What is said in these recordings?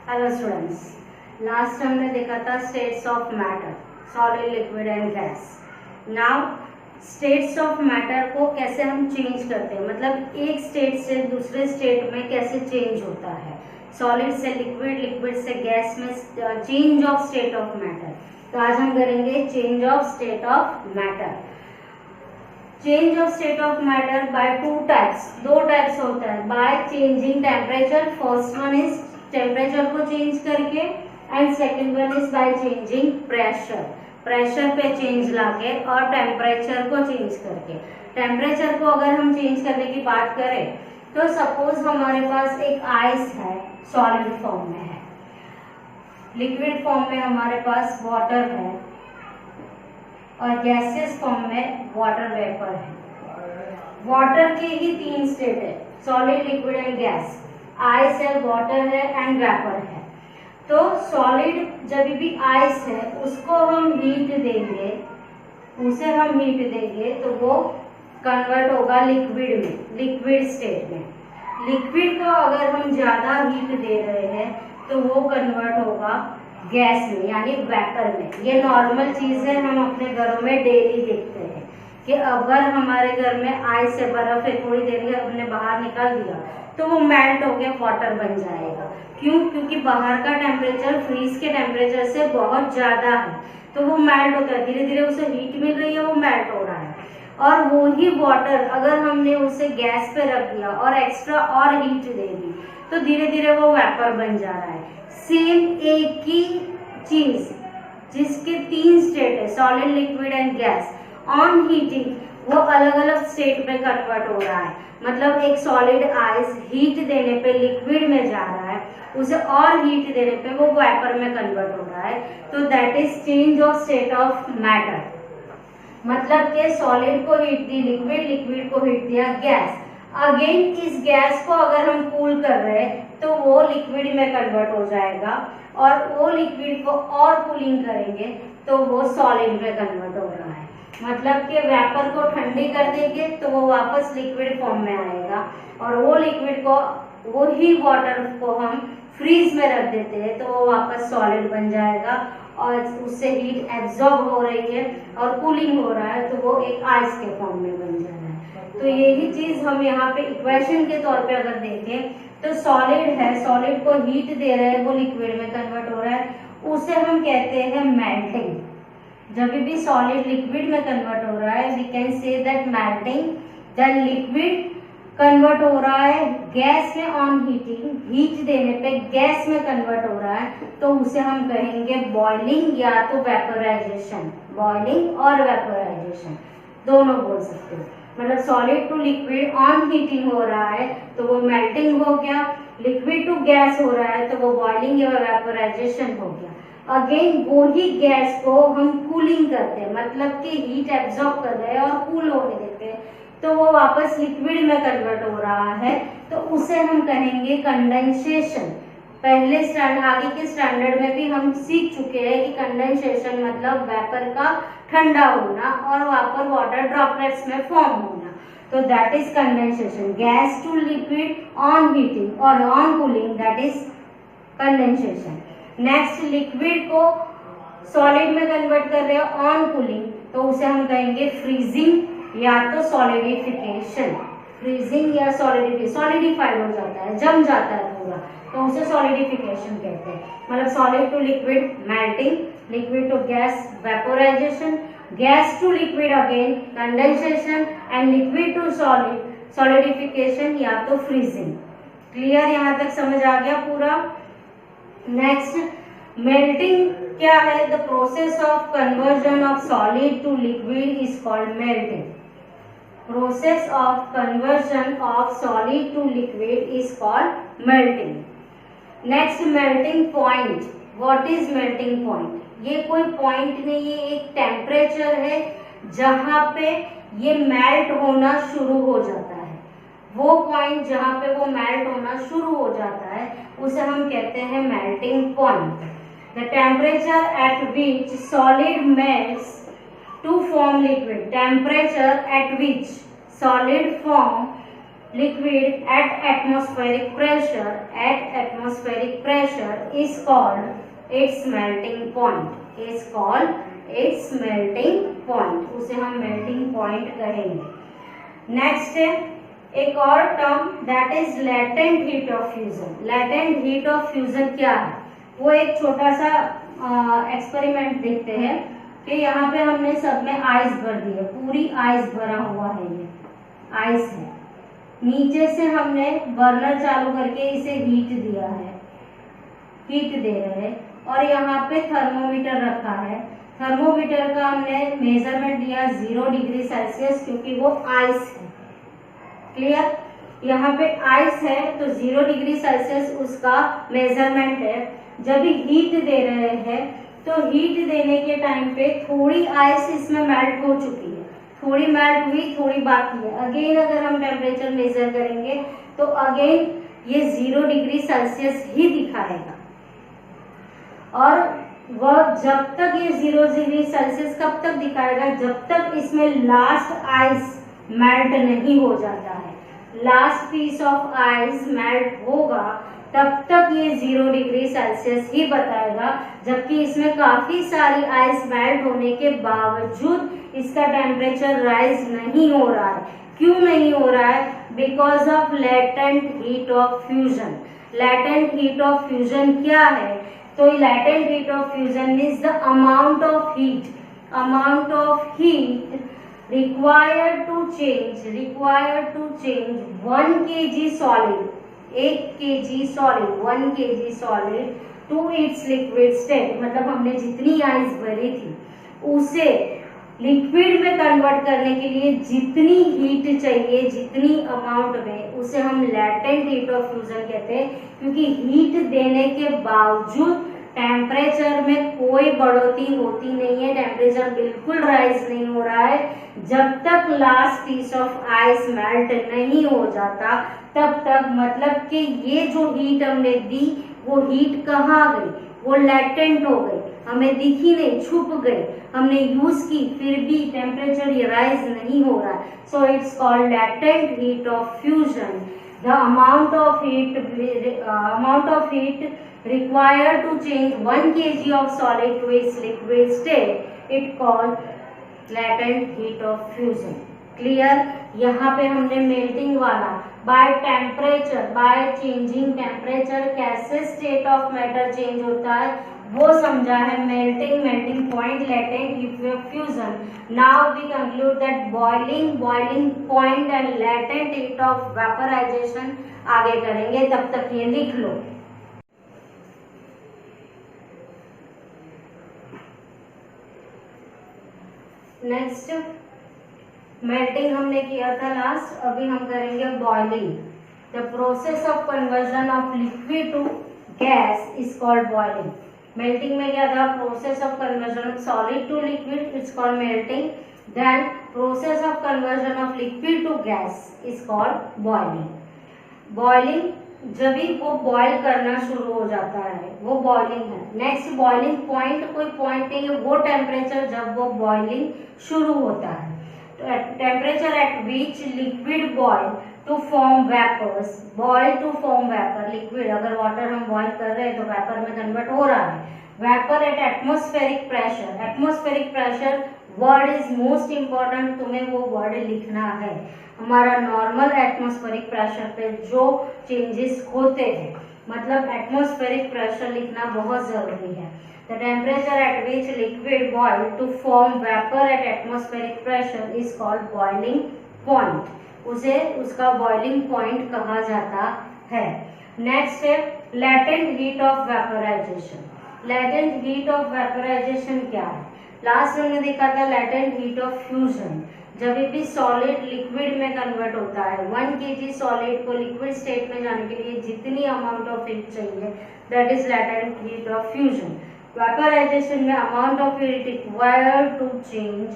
Hello students, last हमने देखा था states of matter, solid, liquid and gas. Now states of matter को कैसे हम चेंज करते हैं, मतलब एक स्टेट से दूसरे स्टेट में कैसे चेंज होता है, सॉलिड से लिक्विड, लिक्विड से गैस में change of state of matter. तो आज हम करेंगे change of state of matter. Change of state of matter by two types, दो टाइप्स होता है। Bye changing temperature, first one is temperature को चेंज करके and second one is by changing pressure, pressure पे चेंज लाके और temperature को change करके। टेम्परेचर को अगर हम चेंज करने की बात करें तो सपोज हमारे पास एक आइस है, सॉलिड फॉर्म में है, लिक्विड फॉर्म में हमारे पास वाटर है और गैसेस फॉर्म में वाटर वेपर है। वाटर के ही तीन स्टेट है, solid, liquid and gas. Ice है, वाटर है एंड वेपर है। तो सॉलिड जब भी आइस है उसको हम हीट देंगे, उसे हम हीट देंगे तो वो कन्वर्ट होगा लिक्विड में, लिक्विड स्टेट में। लिक्विड को अगर हम ज्यादा हीट दे रहे हैं तो वो कन्वर्ट होगा गैस में, यानी वेपर में। ये नॉर्मल चीज है, हम अपने घरों में डेली देखते हैं कि अगर हमारे घर में आइस है, बर्फ है, थोड़ी देर में हमने बाहर निकाल दिया तो वो मेल्ट होकर वाटर बन जाएगा। क्यों? क्योंकि बाहर का टेम्परेचर फ्रीज के टेम्परेचर से बहुत ज्यादा है, तो वो मेल्ट होता है, धीरे धीरे उसे हीट मिल रही है, वो मेल्ट हो रहा है। और वो ही वाटर अगर हमने उसे गैस पे रख दिया और एक्स्ट्रा और हीट दे दी तो धीरे धीरे वो वेपर बन जा रहा है। सेम एक ही चीज जिसके तीन स्टेट है, solid, liquid and gas, on heating वो अलग अलग स्टेट में कन्वर्ट हो रहा है। मतलब एक सॉलिड आइस हीट देने पे लिक्विड में जा रहा है, उसे और हीट देने पे वो वेपर में कन्वर्ट हो रहा है। तो that is change of state of matter. मतलब कि सॉलिड को हीट दी लिक्विड, लिक्विड को हीट दिया गैस। अगेन इस गैस को अगर हम कूल कर रहे हैं तो वो लिक्विड में कन्वर्ट हो जाएगा और वो लिक्विड को और कूलिंग करेंगे तो वो सॉलिड में कन्वर्ट हो रहा है। मतलब कि वेपर को ठंडी कर देंगे तो वो वापस लिक्विड फॉर्म में आएगा और वो लिक्विड को, वो ही वाटर को हम फ्रीज में रख देते हैं तो वो वापस सॉलिड बन जाएगा और उससे हीट एब्जॉर्ब हो रही है और कूलिंग हो रहा है तो वो एक आइस के फॉर्म में बन जा रहा है। तो यही चीज हम यहाँ पे इक्वेशन के तौर पे अगर देखें तो सॉलिड है, सॉलिड को हीट दे रहे हैं, वो लिक्विड में कन्वर्ट हो रहा है, उसे हम कहते हैं मेल्टिंग। जब भी सॉलिड लिक्विड में कन्वर्ट हो रहा है we can say that melting. Then liquid convert हो रहा है गैस में ऑन हीटिंग, हीट देने पे गैस में कन्वर्ट हो रहा है तो उसे हम कहेंगे बॉइलिंग या तो वेपोराइजेशन। बॉइलिंग और वेपोराइजेशन दोनों बोल सकते हो। मतलब solid to liquid on heating हो रहा है तो वो मेल्टिंग हो गया, लिक्विड टू गैस हो रहा है तो वो बॉइलिंग या वेपोराइजेशन हो गया। अगेन वो ही गैस को हम कूलिंग करते हैं, मतलब कि हीट एब्जॉर्ब कर रहे हैं और कूल होने देते हैं तो वो वापस लिक्विड में कन्वर्ट हो रहा है तो उसे हम कहेंगे कंडेंसेशन। पहले आगे के स्टैंडर्ड में भी हम सीख चुके हैं कि कंडेंसेशन मतलब वेपर का ठंडा होना और वापर वाटर ड्रॉपलेट्स में फॉर्म होना। तो that is condensation. Gas to liquid on heating और on cooling, that is condensation. Next liquid को सॉलिड में कन्वर्ट कर रहे हैं ऑन कूलिंग तो उसे हम कहेंगे फ्रीजिंग या तो सॉलिडिफिकेशन। फ्रीजिंग या सॉलिडिफाइड हो जाता है, जम जाता है पूरा, तो उसे सॉलिडिफिकेशन कहते हैं। मतलब solid to liquid melting, liquid to gas vaporisation, gas to liquid again condensation and liquid to solid solidification या तो फ्रीजिंग। क्लियर? यहाँ तक समझ आ गया पूरा? नेक्स्ट मेल्टिंग क्या है? The process of conversion of solid to liquid is called melting. Process of conversion of solid to liquid is called melting. Next melting point. What is melting point? ये कोई point नहीं, ये एक temperature है जहां पे ये मेल्ट होना शुरू हो जाता है। वो पॉइंट जहां पे वो मेल्ट होना शुरू हो जाता है उसे हम कहते हैं melting point. The temperature at which solid melts to form liquid. Temperature at which solid form liquid at atmospheric pressure is called its melting point, is called its melting point, उसे हम melting point कहेंगे। Next है एक और term that is latent heat of fusion. Latent heat of fusion क्या है? वो एक छोटा सा एक्सपेरिमेंट देखते हैं कि यहाँ पे हमने सब में आइस भर दी है, पूरी आइस भरा हुआ है, ये आइस है। नीचे से हमने बर्नर चालू करके इसे हीट दिया है, हीट दे रहे हैं, और यहाँ पे थर्मोमीटर रखा है। थर्मोमीटर का हमने मेजरमेंट दिया 0 डिग्री सेल्सियस, क्योंकि वो आइस है। क्लियर? यहाँ पे आइस है तो 0 डिग्री सेल्सियस उसका मेजरमेंट है। जब हीट दे रहे हैं तो हीट देने के टाइम पे थोड़ी आइस इसमें मेल्ट हो चुकी है, थोड़ी मेल्ट हुई, थोड़ी बाकी है। अगेन अगर हम टेम्परेचर मेजर करेंगे तो अगेन ये 0 डिग्री सेल्सियस ही दिखाएगा, और वह जब तक ये 0 डिग्री सेल्सियस कब तक दिखाएगा? जब तक इसमें लास्ट आइस मेल्ट नहीं हो जाता है। Last piece of ice melt होगा तब तक ये 0 डिग्री सेल्सियस ही बताएगा, जबकि इसमें काफी सारी आइस मेल्ट होने के बावजूद इसका टेम्परेचर राइज नहीं हो रहा है। क्यों नहीं हो रहा है? Because of latent heat of fusion. Latent heat of fusion क्या है? तो latent heat of fusion is the amount of heat required to change 1 kg solid, 1 kg solid, 1 kg solid to its liquid state। मतलब हमने जितनी ice भरी थी उसे liquid में कन्वर्ट करने के लिए जितनी हीट चाहिए, जितनी अमाउंट में, उसे हम लेटेंट हीट ऑफ फ्यूजन कहते हैं। क्योंकि हीट देने के बावजूद टेम्परेचर में कोई बढ़ोतरी होती नहीं है, टेम्परेचर बिल्कुल राइज नहीं हो रहा है। जब तक last piece of ice melt नहीं हो जाता तब तक, मतलब कि ये जो हीट हमने दी वो हीट कहाँ गई? वो लेटेंट हो गई, हमें दिखी नहीं, छुप गई। हमने यूज की फिर भी टेम्परेचर राइज नहीं हो रहा। सो it's called latent heat of fusion. The amount of heat required to change 1 kg of solid to its liquid state, it called latent heat of fusion। Clear? यहाँ पे हमने मेल्टिंग वाला by temperature, by changing temperature कैसे state of matter change होता है वो समझा है। Melting point, latent heat of fusion. Now we conclude that boiling point and latent heat of vaporisation आगे करेंगे, तब तक ये लिख लो। नेक्स्ट मेल्टिंग हमने किया था लास्ट, अभी हम करेंगे boiling. The process of conversion of liquid to gas is called boiling. Melting में क्या था? Process of conversion of solid to liquid, it's called melting. Then process of conversion of liquid to gas is called boiling. Boiling जब भी वो boil करना शुरू हो जाता है वो बॉइलिंग है। नेक्स्ट बॉइलिंग पॉइंट कोई पॉइंट नहीं है, वो टेम्परेचर जब वो बॉइलिंग शुरू होता है। Temperature at which liquid boil to form vapours, boil to form vapour. Liquid अगर वाटर हम बॉईल कर रहे हैं तो वेपर में कन्वर्ट हो रहा है। Vapour at atmospheric pressure. Atmospheric pressure word is most important, तुम्हें वो वर्ड लिखना है। हमारा नॉर्मल एटमॉस्फेरिक प्रेशर पे जो चेंजेस होते हैं, मतलब एटमॉस्फेरिक प्रेशर लिखना बहुत जरूरी है। The temperature at which liquid boil to form vapour at atmospheric pressure is called boiling point. उसे उसका बॉइलिंग पॉइंट कहा जाता है। नेक्स्ट है latent heat of vaporisation. Latent heat of vaporisation क्या है? लास्ट में हमने देखा था लेटेंट हीट ऑफ फ्यूजन। जब भी सॉलिड लिक्विड में कन्वर्ट होता है, 1 kg सॉलिड को लिक्विड स्टेट में जाने के लिए जितनी अमाउंट ऑफ हीट चाहिए, that is latent heat of fusion. Vaporization में amount of heat required to change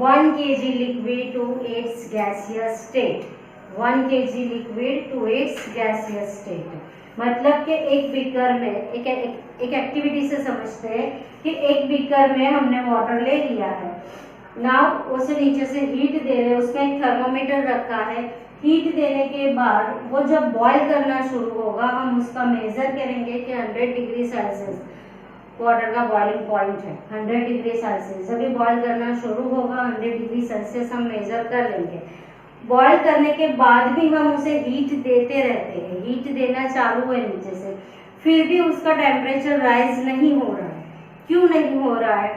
1 kg liquid to its gaseous state. 1 kg liquid to its gaseous state. मतलब कि एक बीकर में एक एक्टिविटी से समझते हैं कि एक बीकर में हमने वाटर ले लिया है, नाउ उसे नीचे से हीट दे रहे हैं, उसमें एक थर्मोमीटर रखा है। हीट देने के बाद वो जब बॉयल करना शुरू होगा हम उसका मेजर करेंगे कि 100 डिग्री सेल्सियस वाटर का बॉइलिंग पॉइंट है। 100 डिग्री सेल्सियस जब ये बॉयल करना शुरू होगा 100 डिग्री सेल्सियस हम मेजर कर लेंगे। बॉयल करने के बाद भी हम उसे हीट देते रहते हैं, हीट देना चालू है नीचे से, फिर भी उसका टेम्परेचर राइज नहीं हो रहा है। क्यों नहीं हो रहा है?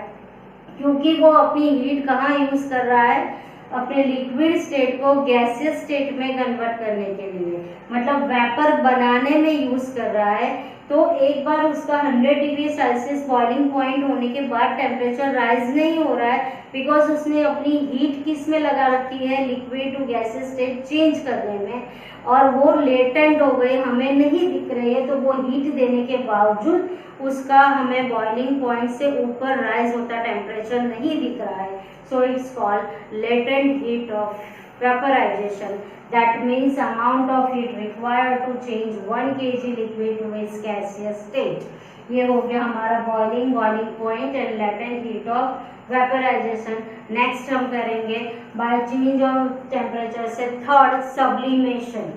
क्योंकि वो अपनी हीट कहाँ यूज कर रहा है? अपने लिक्विड स्टेट को गैसियस स्टेट में कन्वर्ट करने के लिए, मतलब वेपर बनाने में यूज कर रहा है। तो एक बार उसका 100 डिग्री सेल्सियस बॉइलिंग पॉइंट होने के बाद टेम्परेचर राइज नहीं हो रहा है, बिकॉज उसने अपनी हीट किस में लगा रखी है? Liquid to gaseous state change करने में, और वो लेटेंट हो गई, हमें नहीं दिख रही है। तो वो हीट देने के बावजूद उसका हमें बॉइलिंग पॉइंट से ऊपर राइज होता टेम्परेचर नहीं दिख रहा है। So it's called latent heat of vaporisation. That means amount of heat required to change 1 kg liquid to its gaseous state. ये हो गया हमारा boiling point and latent heat of vaporisation. Next हम करेंगे बाय चेंज ऑफ टेम्परेचर से third sublimation.